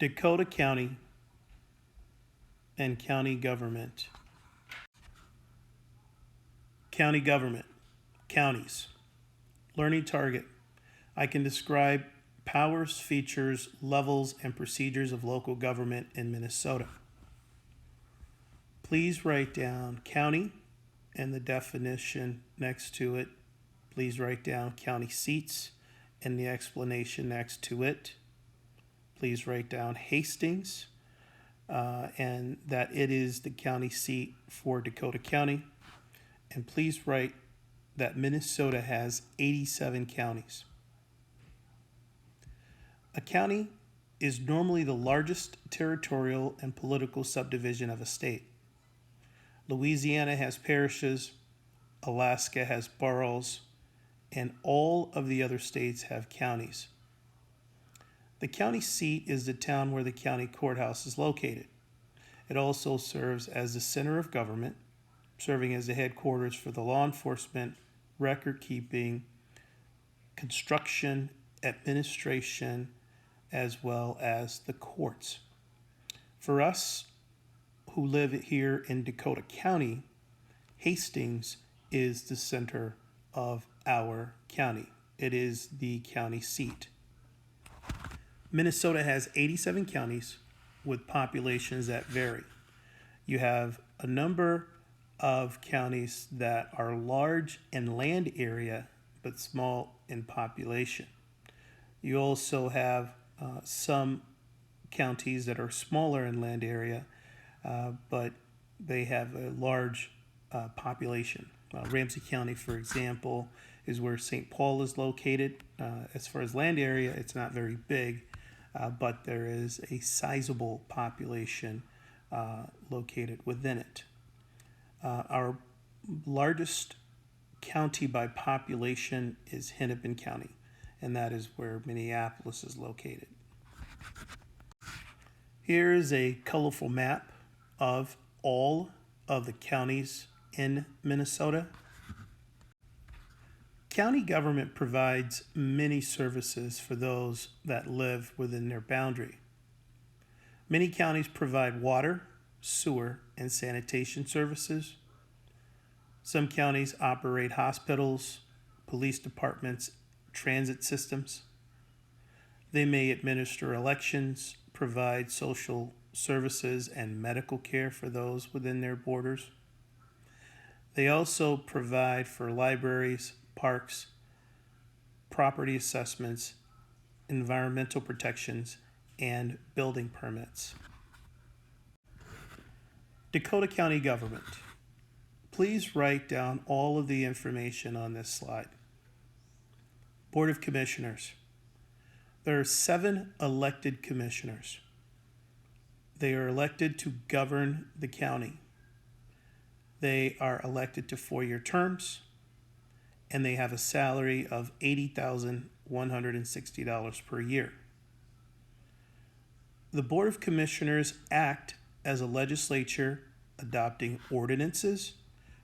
Dakota County and county government. County government, counties. Learning target. I can describe powers, features, levels, and procedures of local government in Minnesota. Please write down county and the definition next to it. Please write down county seats and the explanation next to it. Please write down Hastings and that it is the county seat for Dakota County. And please write that Minnesota has 87 counties. A county is normally the largest territorial and political subdivision of a state. Louisiana has parishes, Alaska has boroughs, and all of the other states have counties. The county seat is the town where the county courthouse is located. It also serves as the center of government, serving as the headquarters for the law enforcement, record keeping, construction, administration, as well as the courts. For us who live here in Dakota County, Hastings is the center of our county. It is the county seat. Minnesota has 87 counties with populations that vary. You have a number of counties that are large in land area but small in population. You also have some counties that are smaller in land area but they have a large population. Ramsey County, for example, is where St. Paul is located. As far as land area, it's not very big, but there is a sizable population located within it. Our largest county by population is Hennepin County, and that is where Minneapolis is located. Here is a colorful map of all of the counties in Minnesota. County government provides many services for those that live within their boundary. Many counties provide water, sewer, and sanitation services. Some counties operate hospitals, police departments, transit systems. They may administer elections, provide social services and medical care for those within their borders. They also provide for libraries, parks, property assessments, environmental protections, and building permits. Dakota County government. Please write down all of the information on this slide. Board of Commissioners. There are 7 elected commissioners. They are elected to govern the county. They are elected to 4-year terms, and they have a salary of $80,160 per year. The Board of Commissioners act as a legislature, adopting ordinances,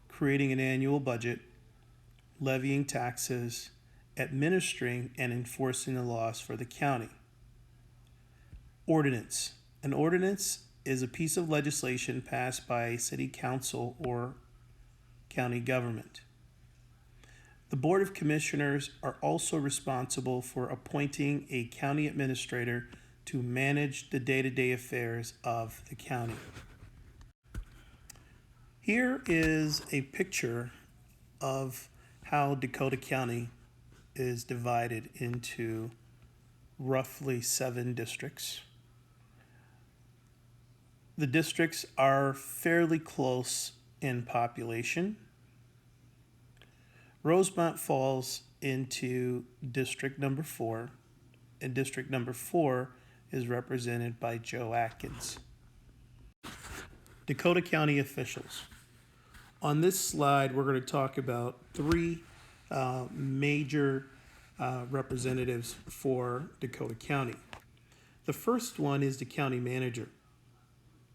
creating an annual budget, levying taxes, administering and enforcing the laws for the county. Ordinance. An ordinance is a piece of legislation passed by a city council or county government. The Board of Commissioners are also responsible for appointing a county administrator to manage the day-to-day affairs of the county. Here is a picture of how Dakota County is divided into roughly 7 districts. The districts are fairly close in population. Rosemont falls into district number 4, and district number 4 is represented by Joe Atkins. Dakota County officials. On this slide, we're going to talk about 3 major representatives for Dakota County. The first one is the county manager.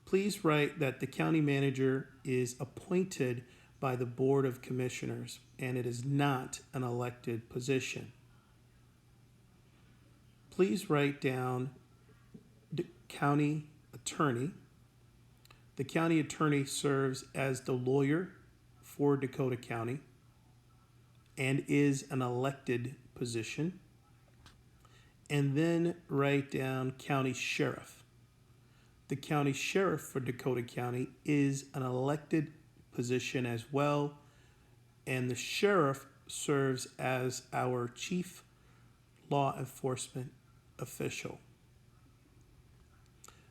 Please write that the county manager is appointed by the Board of Commissioners, and it is not an elected position. Please write down county attorney. The county attorney serves as the lawyer for Dakota County and is an elected position. And then write down county sheriff. The county sheriff for Dakota County is an elected position as well, and the sheriff serves as our chief law enforcement official.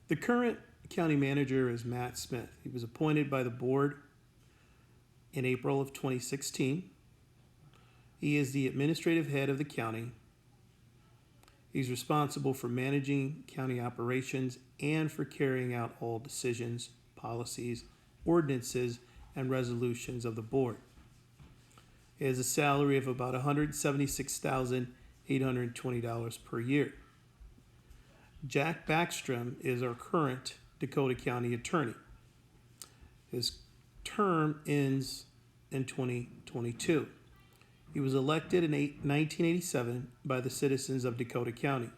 The current county manager is Matt Smith. He was appointed by the board in April of 2016. He is the administrative head of the county. He's responsible for managing county operations and for carrying out all decisions, policies, ordinances, and resolutions of the board. He has a salary of about $176,820 per year. Jack Backstrom is our current Dakota County attorney. His term ends in 2022. He was elected in 1987 by the citizens of Dakota County.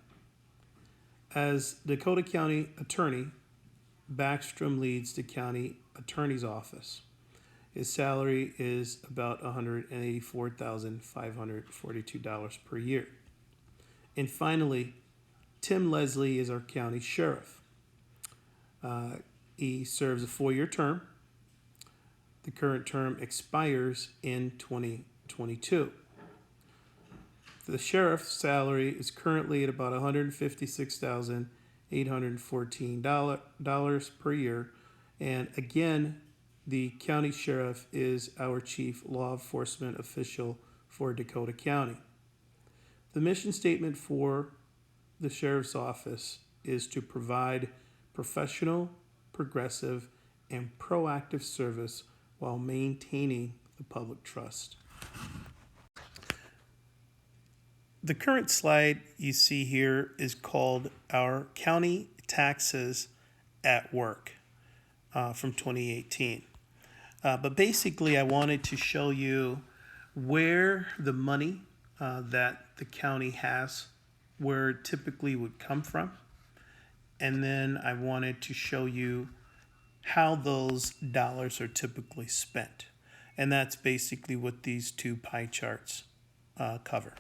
As Dakota County attorney, Backstrom leads the county attorney's office. His salary is about $184,542 per year. And finally, Tim Leslie is our county sheriff. He serves a 4-year term. The current term expires in 2022. The sheriff's salary is currently at about $156,814 per year. And again, the county sheriff is our chief law enforcement official for Dakota County. The mission statement for the sheriff's office is to provide professional, progressive, and proactive service while maintaining the public trust. The current slide you see here is called our County Taxes at Work from 2018. But basically, I wanted to show you where the money that the county has, where it typically would come from. And then I wanted to show you how those dollars are typically spent. And that's basically what these two pie charts cover.